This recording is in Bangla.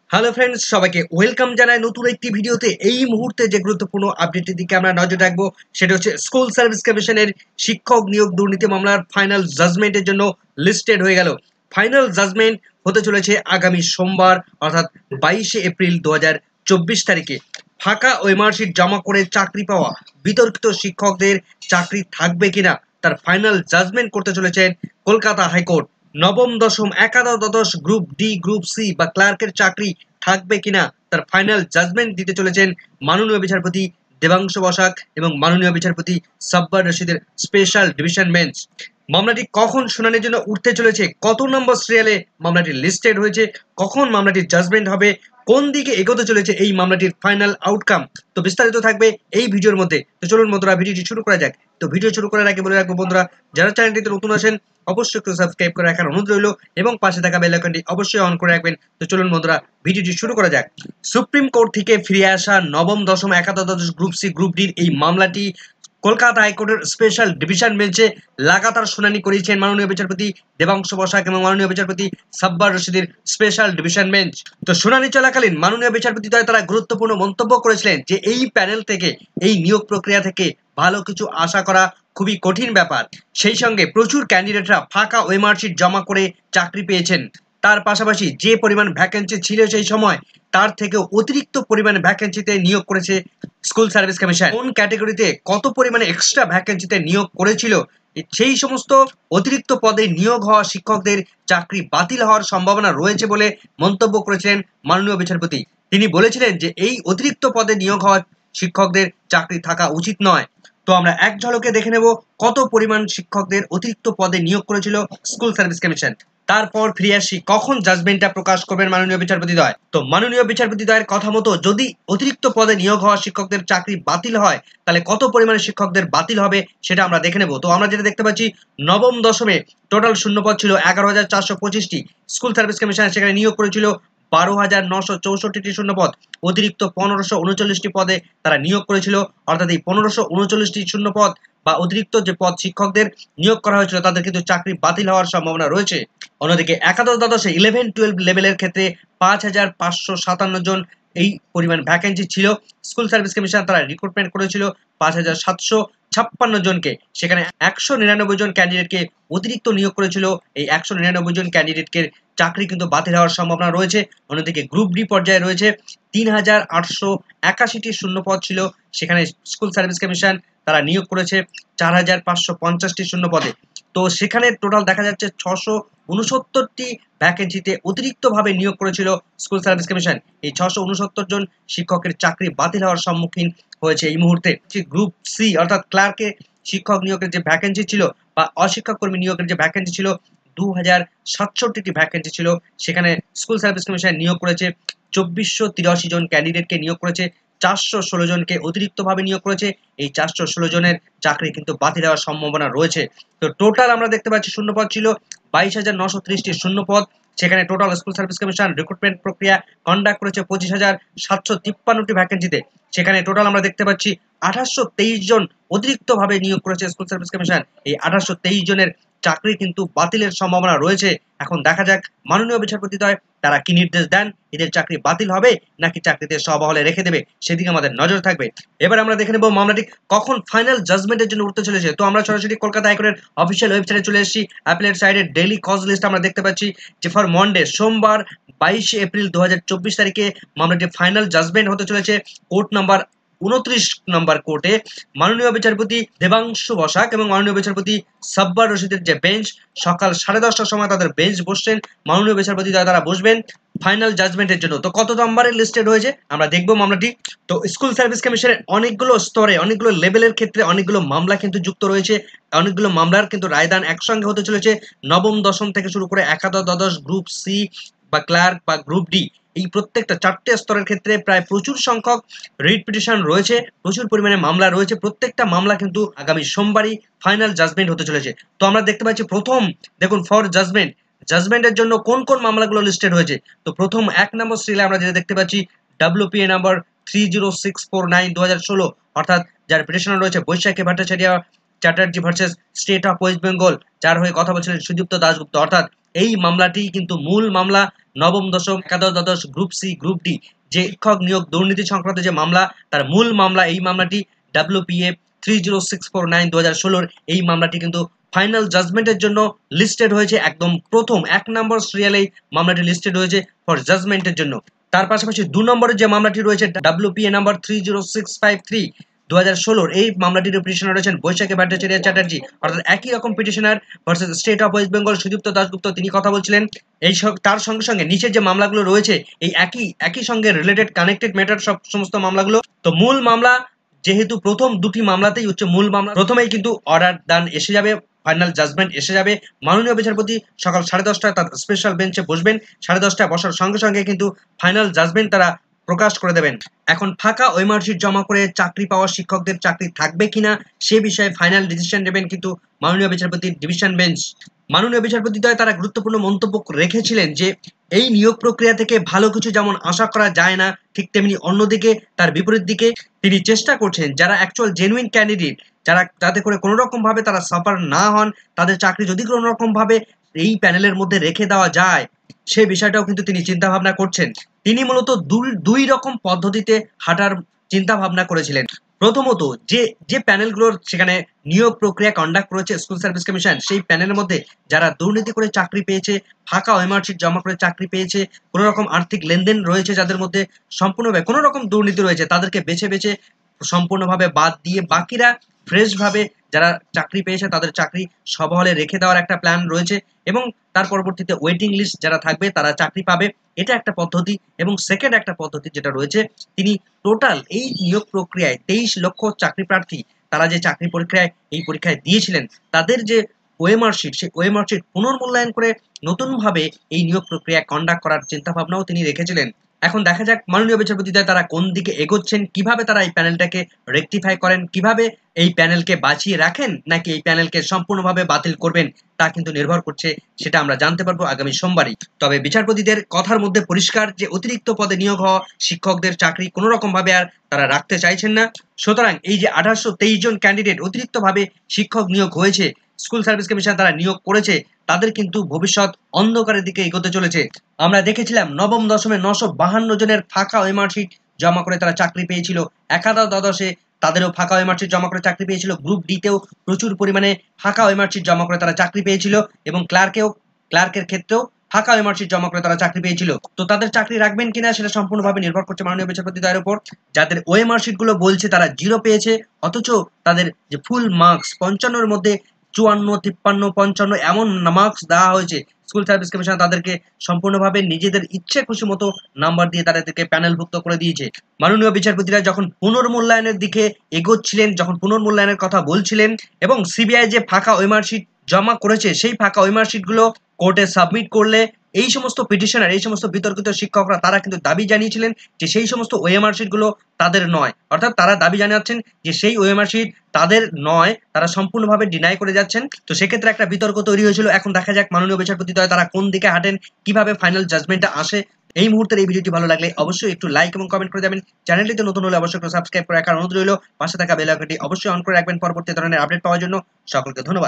হ্যালো ফ্রেন্ডস, সবাইকে ওয়েলকাম জানাই নতুন একটি ভিডিওতে। এই মুহূর্তে যে গুরুত্বপূর্ণ আপডেটের দিকে আমরা নজর রাখবো সেটা হচ্ছে স্কুল সার্ভিস কমিশনের শিক্ষক নিয়োগ দুর্নীতি মামলার ফাইনাল জাজমেন্টের জন্য লিস্টেড হয়ে গেল। ফাইনাল জাজমেন্ট হতে চলেছে আগামী সোমবার অর্থাৎ 22শে এপ্রিল 2024 তারিখে। ফাঁকা ওএমআর শিট জমা করে চাকরি পাওয়া বিতর্কিত শিক্ষকদের চাকরি থাকবে কিনা তার ফাইনাল জাজমেন্ট করতে চলেছেন কলকাতা হাইকোর্ট। নবম দশম একাদশ দ্বাদশ গ্রুপ ডি গ্রুপ সি বা ক্লার্কের চাকরি থাকবে কিনা তার ফাইনাল জাজমেন্ট দিতে চলেছেন মাননীয় বিচারপতি দেবাংশু বসাক এবং মাননীয় বিচারপতি সাব্বার রশিদের স্পেশাল ডিভিশন বেঞ্চ। মামলাটি কখন শুনানির জন্য উঠতে চলেছে, কত নম্বর সিরিয়ালে মামলাটি লিস্টেড হয়েছে, কখন মামলাটির জাজমেন্ট হবে, কোন দিকে এগোতে চলেছে এই মামলাটির ফাইনাল আউটকাম, তো বিস্তারিত থাকবে এই ভিডিওর মধ্যে। তো চলুন বন্ধুরা, ভিডিওটি শুরু করা যাক। তো ভিডিও শুরু করার আগে বলে রাখবো বন্ধুরা, যারা চ্যানেলটিতে নতুন আছেন অবশ্যই একটু সাবস্ক্রাইব করে রাখার অনুরোধ রইল এবং পাশে থাকা বেল আইকনটি অবশ্যই অন করে রাখবেন। তো চলুন বন্ধুরা, ভিডিওটি শুরু করা যাক। সুপ্রিম কোর্ট থেকে ফিরে আসা নবম দশম একাদশ দ্বাদশ গ্রুপ সি গ্রুপ ডির এই মামলাটি কলকাতা হাইকোর্টের স্পেশাল ডিভিশন বেঞ্চে লাগাতার শুনানি করেছেন মাননীয় বিচারপতি দেবাংশু বসাক এবং মাননীয় বিচারপতি সাব্বার রশিদের স্পেশাল ডিভিশন বেঞ্চ। তো শুনানি চলাকালীন মাননীয় বিচারপতি দ্বয় তারা গুরুত্বপূর্ণ মন্তব্য করেছিলেন যে এই প্যানেল থেকে, এই নিয়োগ প্রক্রিয়া থেকে ভালো কিছু আশা করা খুবই কঠিন ব্যাপার। সেই সঙ্গে প্রচুর ক্যান্ডিডেটরা ফাঁকা ওএমআর শিট জমা করে চাকরি পেয়েছেন। তার পাশাপাশি যে পরিমাণ ভ্যাকেন্সি ছিল সেই সময় তার থেকেও অতিরিক্ত পরিমাণ ভ্যাকেন্সিতে নিয়োগ করেছে স্কুল সার্ভিস কমিশন। কোন ক্যাটাগরিতে কত পরিমাণে এক্সট্রা ভ্যাকেন্সিতে নিয়োগ করেছিল, সেই সমস্ত অতিরিক্ত পদে নিয়োগ হওয়া শিক্ষকদের চাকরি বাতিল হওয়ার সম্ভাবনা রয়েছে বলে মন্তব্য করেছিলেন মাননীয় বিচারপতি। তিনি বলেছিলেন যে এই অতিরিক্ত পদে নিয়োগ হওয়া শিক্ষকদের চাকরি থাকা উচিত নয়। তো আমরা এক ঝলকে দেখে নেব কত পরিমাণ শিক্ষকদের অতিরিক্ত পদে নিয়োগ করেছিল স্কুল সার্ভিস কমিশন। তারপর ফিরে আসি কখন জাজমেন্টটা প্রকাশ করবেন মাননীয় বিচারপতি দ্বয়। তো মাননীয় বিচারপতি দ্বয়ের কথা মতো যদি অতিরিক্ত পদে নিয়োগ হওয়া শিক্ষকদের চাকরি বাতিল হয় তাহলে কত পরিমাণে শিক্ষকদের বাতিল হবে সেটা আমরা দেখে নেব। তো আমরা যেটা দেখতে পাচ্ছি, নবম দশমে টোটাল শূন্যপদ ছিল 11,425টি। স্কুল সার্ভিস কমিশন সেখানে নিয়োগ করেছিল 12,964টি শূন্যপদ। অতিরিক্ত 1539টি পদে তারা নিয়োগ করেছিল। অর্থাৎ এই 1539টি শূন্যপদ বা অতিরিক্ত যে পদ শিক্ষকদের নিয়োগ করা হয়েছিল তাদের কিন্তু চাকরি বাতিল হওয়ার সম্ভাবনা রয়েছে। অন্যদিকে একাদশ দ্বাদশে 11-12 লেভেলের ক্ষেত্রে 5,557 জন এই পরিমাণ ভ্যাকেন্সি ছিল। স্কুল সার্ভিস কমিশন তারা রিক্রুটমেন্ট করেছিল 5,756 জনকে। সেখানে 199 জন ক্যান্ডিডেটকে অতিরিক্ত নিয়োগ করেছিল। এই 199 জন ক্যান্ডিডেটকে চাকরি কিন্তু বাতিল হওয়ার সম্ভাবনা রয়েছে। অন্যদিকে গ্রুপ ডি পর্যায়ে রয়েছে 3,881টি শূন্যপদ ছিল। সেখানে স্কুল সার্ভিস কমিশন তারা নিয়োগ করেছে 4,550টি শূন্যপদে। তো সেখানে টোটাল দেখা যাচ্ছে 669টি ভ্যাকেন্সিতে অতিরিক্তভাবে নিয়োগ করেছিল স্কুল সার্ভিস কমিশন। এই 669 জন শিক্ষকের চাকরি বাতিল হওয়ার সম্মুখীন হয়েছে এই মুহূর্তে। গ্রুপ সি অর্থাৎ ক্লার্কে শিক্ষক নিয়োগের যে ভ্যাকেন্সি ছিল বা অশিক্ষক কর্মী নিয়োগের যে ভ্যাকেন্সি ছিল 2,067টি ভ্যাকেন্সি ছিল। সেখানে স্কুল সার্ভিস কমিশন নিয়োগ করেছে 2,483 জন ক্যান্ডিডেটকে নিয়োগ করেছে, 416 জনকে অতিরিক্তভাবে নিয়োগ করেছে। এই 416 জনের চাকরি কিন্তু বাতিল হওয়ার সম্ভাবনা রয়েছে। তো টোটাল আমরা দেখতে পাচ্ছি শূন্যপদ ছিল 22,930টি শূন্যপদ। সেখানে total school service commission recruitment প্রক্রিয়া কন্ডাক্ট করেছে 25,753টি ভ্যাকেন্সিতে। সেখানে টোটাল আমরা দেখতে পাচ্ছি 2823 জন অতিরিক্তভাবে নিয়োগ করেছে স্কুল সার্ভিস কমিশন। এই 2823 জনের চাকরি কিন্তু বাতিলের সম্ভাবনা রয়েছে। এখন দেখা যাক মাননীয় বিচারপতি দ্বয় তারা কি নির্দেশ দেন, এদের চাকরি বাতিল হবে নাকি চাকরিতে সবহলে রেখে দেবে, সেদিকে আমাদের নজর থাকবে। এবার আমরা দেখে নেব মামলাটি কখন ফাইনাল জাজমেন্টের জন্য উঠতে চলেছে। তো আমরা সরাসরি কলকাতা হাইকোর্টের অফিসিয়াল ওয়েবসাইটে চলে এসেছি। অ্যাপিলেট সাইডের ডেইলি কজ লিস্ট আমরা দেখতে পাচ্ছি যে ফর মন্ডে সোমবার 22শে এপ্রিল 2024 তারিখে মামলাটি ফাইনাল জাজমেন্ট হতে চলেছে কোর্ট নাম্বার 29 নম্বর কোর্টে। মাননীয় বিচারপতি দেবাংশু বসাক এবং মাননীয় বিচারপতি সাব্বার রশিদের যে বেঞ্চ সকাল 10:30টার সময় তাদের বেঞ্চ বসছেন। মাননীয় বিচারপতি তারা বসবেন ফাইনাল জাজমেন্টের জন্য। তো কত নম্বরে লিস্টেড হয়েছে আমরা দেখবো মামলাটি। তো স্কুল সার্ভিস কমিশনের অনেকগুলো স্তরে, অনেকগুলো লেভেলের ক্ষেত্রে অনেকগুলো মামলা কিন্তু যুক্ত রয়েছে। অনেকগুলো মামলার কিন্তু রায়দান একসঙ্গে হতে চলেছে। নবম দশম থেকে শুরু করে একাদশ দ্বাদশ গ্রুপ সি বা ক্লার্ক বা গ্রুপ ডি, এই প্রত্যেকটা 4টে স্তরের ক্ষেত্রে প্রায় প্রচুর সংখ্যক রিট পিটিশন রয়েছে, প্রচুর পরিমাণে মামলা রয়েছে। প্রত্যেকটা মামলা কিন্তু আগামী সোমবারই ফাইনাল জাজমেন্ট হতে চলেছে। তো আমরা দেখতে পাচ্ছি প্রথম দেখুন ফর জাজমেন্টের জন্য কোন কোন মামলাগুলো লিস্টেড হয়েছে। তো প্রথম 1 নম্বর সিরিয়ালে আমরা যেটা দেখতে পাচ্ছি WPA নাম্বার 30649/2016, অর্থাৎ যার পিটিশনার রয়েছে Baishakhi Bhattacharya Chatterjee versus state of West Bengal, যার হয়ে কথা বলছিলেন সুদীপ্ত দাশগুপ্ত। অর্থাৎ এই মামলাটি কিন্তু মূল মামলা। নবম দশম একাদশ দ্বাদশ গ্রুপ সি গ্রুপ ডি যে শিক্ষক নিয়োগ দুর্নীতি সংক্রান্ত যে মামলা, তার মূল মামলা এই মামলাটি WPA 30649 2016 এই মামলাটি কিন্তু ফাইনাল জাজমেন্টের জন্য লিস্টেড হয়েছে। একদম প্রথম 1 নম্বর সিরিয়ালে মামলাটি লিস্টেড হয়েছে ফর জাজমেন্টের জন্য। তার পাশাপাশি 2 নম্বরে যে মামলাটি রয়েছে WPA নাম্বার 30653 2016 এই মামলাটির পিটিশনার রয়েছেন বৈশাখী ভট্টাচার্য চ্যাটার্জি, অর্থাৎ একই রকম petitioner versus state of West Bengal Sudipta Dasgupta তিনি কথা বলছিলেন। তার সঙ্গে সঙ্গে নিচের যে মামলাগুলো রয়েছে এই একই সঙ্গে রিলেটেড কানেক্টেড ম্যাটার সমস্ত মামলাগুলো। তো মূল মামলা যেহেতু প্রথম দুটি মামলাতেই হচ্ছে মূল মামলা, প্রথমেই কিন্তু অর্ডার দান এসে যাবে, ফাইনাল জাজমেন্ট এসে যাবে। মাননীয় বিচারপতি সকাল 10:30টায় তার স্পেশাল বেঞ্চে বসবেন। 10:30টায় বসার সঙ্গে সঙ্গে কিন্তু ফাইনাল জাজমেন্ট তারা প্রকাশ করে দেবেন। এখন ফাঁকা ওএমআর শিট জমা করে চাকরি পাওয়া শিক্ষকদের চাকরি থাকবে কিনা সে বিষয়ে ফাইনাল ডিসিশন নেবেন কিন্তু মাননীয় বিচারপতির ডিভিশন বেঞ্চ। মাননীয় বিচারপতিদ্বয় তারা গুরুত্বপূর্ণ মন্তব্য রেখেছিলেন যে এই নিয়োগ প্রক্রিয়া থেকে ভালো কিছু যেমন আশা করা যায় না, ঠিক তেমনি অন্যদিকে তার বিপরীত দিকে তিনি চেষ্টা করছেন যারা অ্যাকচুয়াল জেনুইন ক্যান্ডিডেট, যাতে করে কোনো রকম ভাবে তারা সাফার না হন, তাদের চাকরি যদি কোনো রকম ভাবে এই প্যানেলের মধ্যে রেখে দেওয়া যায় সেই বিষয়টাও কিন্তু তিনি চিন্তা ভাবনা করছেন। তিনি মূলত দুই রকম পদ্ধতিতে হাঁটার চিন্তা ভাবনা করেছিলেন। প্রথমত যে প্যানেলগুলোর সেখানে নিয়োগ প্রক্রিয়া কন্ডাক্ট করেছে স্কুল সার্ভিস কমিশন, সেই প্যানেলের মধ্যে যারা দুর্নীতি করে চাকরি পেয়েছে, ফাঁকা ওএমআর শিট জমা করে চাকরি পেয়েছে, কোনো রকম আর্থিক লেনদেন রয়েছে যাদের মধ্যে, সম্পূর্ণভাবে কোনো রকম দুর্নীতি রয়েছে, তাদেরকে বেছে বেছে সম্পূর্ণভাবে বাদ দিয়ে বাকিরা ফ্রেশ ভাবে যারা চাকরি পেয়েছে তাদের চাকরি সবহলে রেখে দেওয়ার একটা প্ল্যান রয়েছে এবং তার পরবর্তীতে ওয়েটিং লিস্ট যারা থাকবে তারা চাকরি পাবে, এটা একটা পদ্ধতি। এবং সেকেন্ড একটা পদ্ধতি যেটা রয়েছে, তিনি টোটাল এই নিয়োগ প্রক্রিয়ায় 23 লক্ষ চাকরি প্রার্থী তারা যে চাকরি পরীক্ষায় দিয়েছিলেন তাদের যে ওএমআর শিট, সেই ওএমআর শিট পুনর্মূল্যায়ন করে নতুনভাবে এই নিয়োগ প্রক্রিয়া কন্ডাক্ট করার চিন্তা ভাবনাও তিনি রেখেছিলেন। এখন দেখা যাক মাননীয় বিচারপতিদ্বয় তারা কোন দিকে এগোচ্ছেন, কিভাবে তারা এই প্যানেলটাকে রেকটিফাই করেন, কিভাবে এই প্যানেলকে বাঁচিয়ে রাখেন নাকি এই প্যানেলকে সম্পূর্ণভাবে বাতিল করবেন, তা কিন্তু নির্ভর করছে, সেটা আমরা জানতে পারবো আগামী সোমবারই। তবে বিচারপতিদের কথার মধ্যে পরিষ্কার যে অতিরিক্ত পদে নিয়োগ হওয়া শিক্ষকদের চাকরি কোনো রকম ভাবে আর তারা রাখতে চাইছেন না। সুতরাং এই যে 1823 জন ক্যান্ডিডেট অতিরিক্তভাবে শিক্ষক নিয়োগ হয়েছে, স্কুল সার্ভিস কমিশন তারা নিয়োগ করেছে, তাদের কিন্তু ভবিষ্যৎ অন্ধকারের দিকে এগোতে চলেছে। আমরা দেখেছিলাম নবম দশমে 952 জনের ফাঁকা ওএমআর শিট জমা করে তারা চাকরি পেয়েছিল, একাদশ দ্বাদশে তাদেরও ফাঁকা ওএমআর শিট জমা করে চাকরি পেয়েছিল, গ্রুপ ডিতেও প্রচুর পরিমাণে ফাঁকা ওএমআর শিট জমা করে তারা চাকরি পেয়েছিল এবং ক্লার্কের ক্ষেত্রেও ফাঁকা ওএমআর শিট জমা করে তারা চাকরি পেয়েছিল। তো তাদের চাকরি রাখবেন কিনা সেটা সম্পূর্ণভাবে নির্ভর করছে মাননীয় বিচারপতিদ্বয়ের উপর। যাদের ওএমআর শিট গুলো বলছে তারা 0 পেয়েছে, অথচ তাদের যে ফুল মার্কস 55-এর মধ্যে 54, 53, 55 এমন মার্কস দেওয়া হয়েছে, স্কুল সার্ভিস কমিশন তাদেরকে সম্পূর্ণভাবে নিজেদের ইচ্ছে খুশি মতো নাম্বার দিয়ে তাদেরকে প্যানেলভুক্ত করে দিয়েছে। মাননীয় বিচারপতিরা যখন পুনর্মূল্যায়নের দিকে এগোচ্ছিলেন, যখন পুনর্মূল্যায়নের কথা বলছিলেন এবং সিবিআই যে ফাঁকা ওএমআর শিট জমা করেছে সেই ফাঁকা ওএমআর শিট গুলো কোর্টে সাবমিট করলে এই সমস্ত পিটিশনার, এই সমস্ত বিতর্কিত শিক্ষকরা তারা কিন্তু দাবি জানিয়েছিলেন যে সেই সমস্ত ওএমআর শিট গুলো তাদের নয়, অর্থাৎ তারা দাবি জানাচ্ছেন যে সেই ওএমআর শিট তাদের নয়, তারা সম্পূর্ণভাবে ডিনাই করে যাচ্ছেন। তো সেক্ষেত্রে একটা বিতর্ক তৈরি হয়েছিল। এখন দেখা যাক মাননীয় বিচারপতিদ্বয় তারা কোন দিকে হাঁটেন, কিভাবে ফাইনাল জাজমেন্টটা আসে। এই মুহূর্তের এই ভিডিওটি ভালো লাগলে অবশ্যই একটু লাইক এবং কমেন্ট করে যাবেন। চ্যানেলটিতে নতুন হলে অবশ্যই একটু সাবস্ক্রাইব করে রাখার অনুরোধ রইল। পাশে থাকা বেল আইকনটি অবশ্যই অন করে রাখবেন পরবর্তী ধরনের আপডেট পাওয়ার জন্য। সকলকে ধন্যবাদ।